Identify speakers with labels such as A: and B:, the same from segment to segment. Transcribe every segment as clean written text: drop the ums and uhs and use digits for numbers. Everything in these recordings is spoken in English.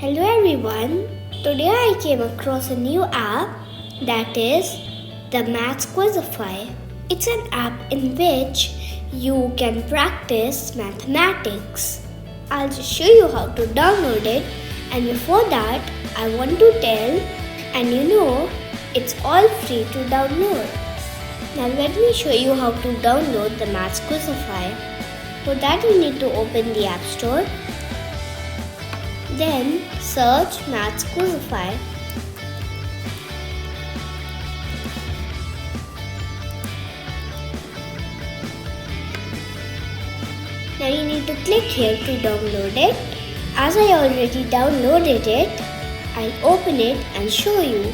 A: Hello everyone. Today I came across a new app that is the Maths Quizify. It's an app in which you can practice mathematics. I'll just show you how to download it, and before that I want to tell, and it's all free to download. Now let me show you how to download the Maths Quizify. For that you need to open the App Store. Then search Maths Quizify. Now you need to click here to download it. As I already downloaded it, I'll open it and show you.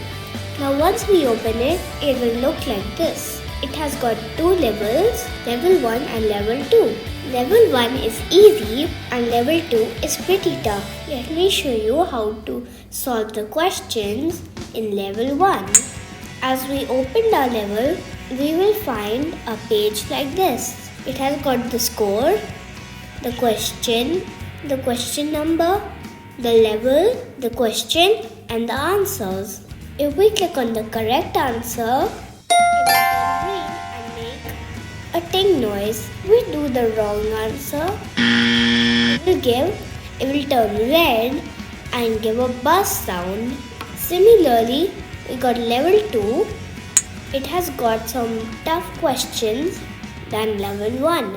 A: Now once we open it, it will look like this. It has got two levels, level 1 and level 2. Level 1 is easy and level 2 is pretty tough. Let me show you how to solve the questions in level 1. As we open our level, we will find a page like this. It has got the score, the question number, the level, the question and the answers. If we click on the correct answer, it will turn green and make a ting noise. We do the wrong answer, it will turn red and give a buzz sound. Similarly, we got level 2. It has got some tough questions than level 1.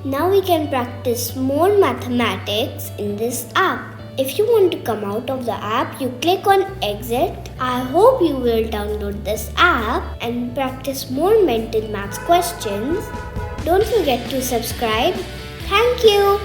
A: Now we can practice more mathematics in this app. If you want to come out of the app, you click on exit. I hope you will download this app and practice more mental maths questions. Don't forget to subscribe. Thank you.